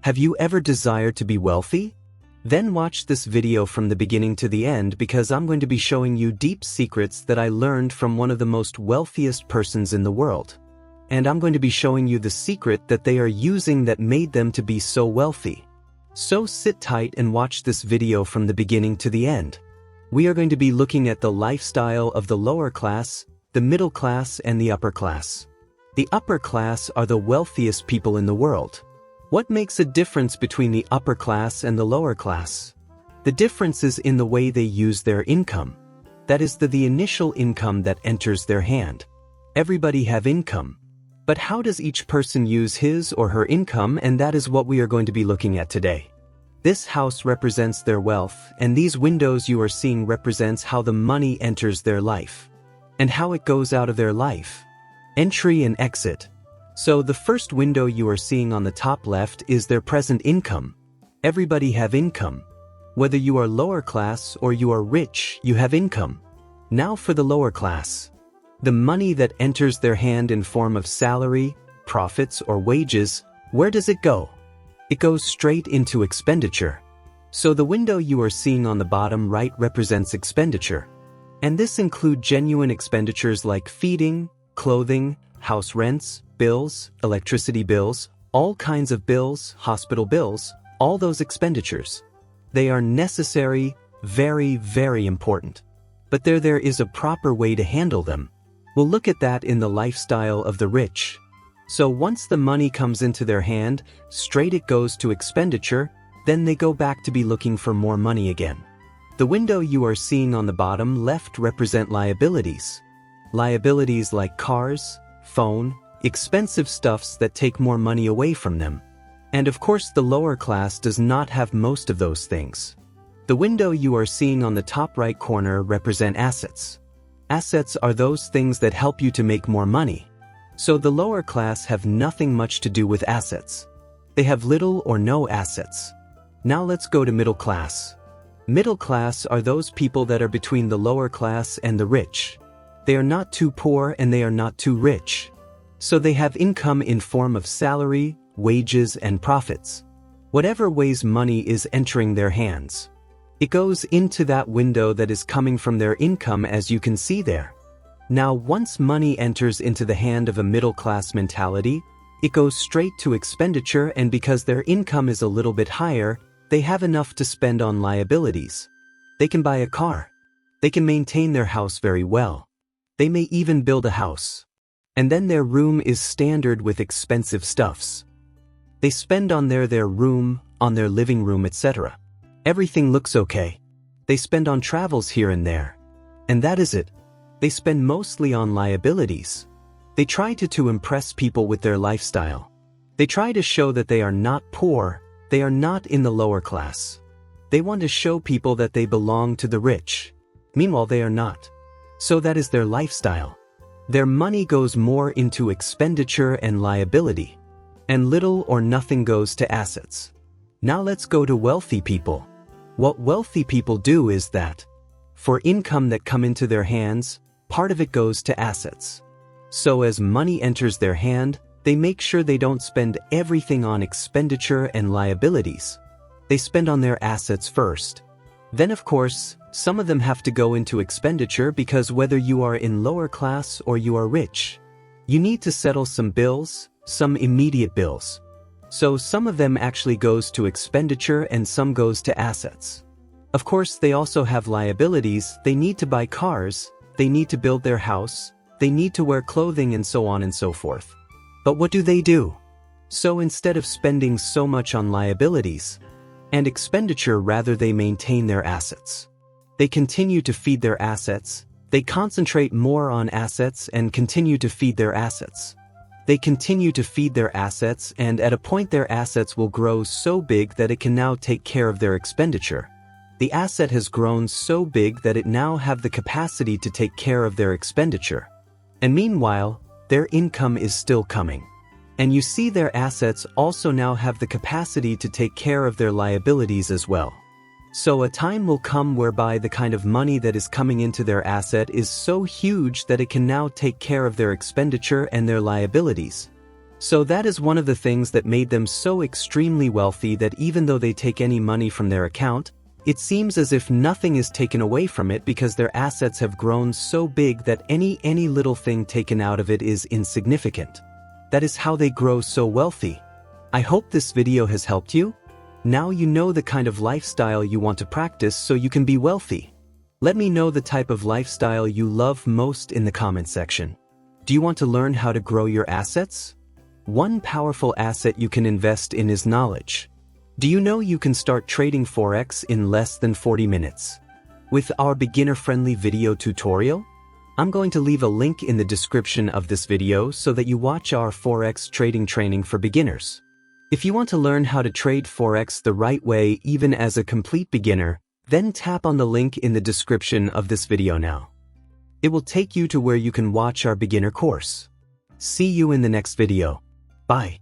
Have you ever desired to be wealthy? Then watch this video from the beginning to the end because I'm going to be showing you deep secrets that I learned from one of the most wealthiest persons in the world. And I'm going to be showing you the secret that they are using that made them to be so wealthy. So sit tight and watch this video from the beginning to the end. We are going to be looking at the lifestyle of the lower class, the middle class, and the upper class. The upper class are the wealthiest people in the world. What makes a difference between the upper class and the lower class? The difference is in the way they use their income. That is the initial income that enters their hand. Everybody have income. But how does each person use his or her income, and that is what we are going to be looking at today. This house represents their wealth, and these windows you are seeing represents how the money enters their life. And how it goes out of their life. Entry and exit. So the first window you are seeing on the top left is their present income. Everybody have income. Whether you are lower class or you are rich, you have income. Now for the lower class. The money that enters their hand in form of salary, profits, or wages, where does it go? It goes straight into expenditure. So the window you are seeing on the bottom right represents expenditure. And this includes genuine expenditures like feeding, clothing, house rents, bills, electricity bills, all kinds of bills, hospital bills, all those expenditures. They are necessary, very, very important. But there is a proper way to handle them. We'll look at that in the lifestyle of the rich. So once the money comes into their hand, straight it goes to expenditure, then they go back to be looking for more money again. The window you are seeing on the bottom left represent liabilities. Liabilities like cars, phone, expensive stuffs that take more money away from them. And of course the lower class does not have most of those things. The window you are seeing on the top right corner represent assets. Assets are those things that help you to make more money. So the lower class have nothing much to do with assets. They have little or no assets. Now let's go to middle class. Middle class are those people that are between the lower class and the rich. They are not too poor and they are not too rich. So they have income in form of salary, wages, and profits. Whatever ways money is entering their hands. It goes into that window that is coming from their income, as you can see there. Now once money enters into the hand of a middle class mentality, it goes straight to expenditure, and because their income is a little bit higher, they have enough to spend on liabilities. They can buy a car. They can maintain their house very well. They may even build a house. And then their room is standard with expensive stuffs. They spend on their room, on their living room, etc. Everything looks okay. They spend on travels here and there. And that is it. They spend mostly on liabilities. They try to impress people with their lifestyle. They try to show that they are not poor, they are not in the lower class. They want to show people that they belong to the rich. Meanwhile, they are not. So that is their lifestyle. Their money goes more into expenditure and liability. And little or nothing goes to assets. Now let's go to wealthy people. What wealthy people do is that, for income that come into their hands, part of it goes to assets. So as money enters their hand, they make sure they don't spend everything on expenditure and liabilities. They spend on their assets first. Then of course, some of them have to go into expenditure because whether you are in lower class or you are rich, you need to settle some bills, some immediate bills. So some of them actually goes to expenditure and some goes to assets. Of course, they also have liabilities. They need to buy cars, they need to build their house, they need to wear clothing, and so on and so forth. But what do? So instead of spending so much on liabilities and expenditure, rather they maintain their assets. They continue to feed their assets. They concentrate more on assets and continue to feed their assets. They continue to feed their assets, and at a point their assets will grow so big that it can now take care of their expenditure. The asset has grown so big that it now have the capacity to take care of their expenditure. And meanwhile, their income is still coming. And you see their assets also now have the capacity to take care of their liabilities as well. So a time will come whereby the kind of money that is coming into their asset is so huge that it can now take care of their expenditure and their liabilities. So that is one of the things that made them so extremely wealthy, that even though they take any money from their account, it seems as if nothing is taken away from it, because their assets have grown so big that any little thing taken out of it is insignificant. That is how they grow so wealthy. I hope this video has helped you. Now you know the kind of lifestyle you want to practice so you can be wealthy. Let me know the type of lifestyle you love most in the comment section. Do you want to learn how to grow your assets? One powerful asset you can invest in is knowledge. Do you know you can start trading Forex in less than 40 minutes? With our beginner-friendly video tutorial? I'm going to leave a link in the description of this video so that you watch our Forex trading training for beginners. If you want to learn how to trade Forex the right way even as a complete beginner, then tap on the link in the description of this video now. It will take you to where you can watch our beginner course. See you in the next video. Bye.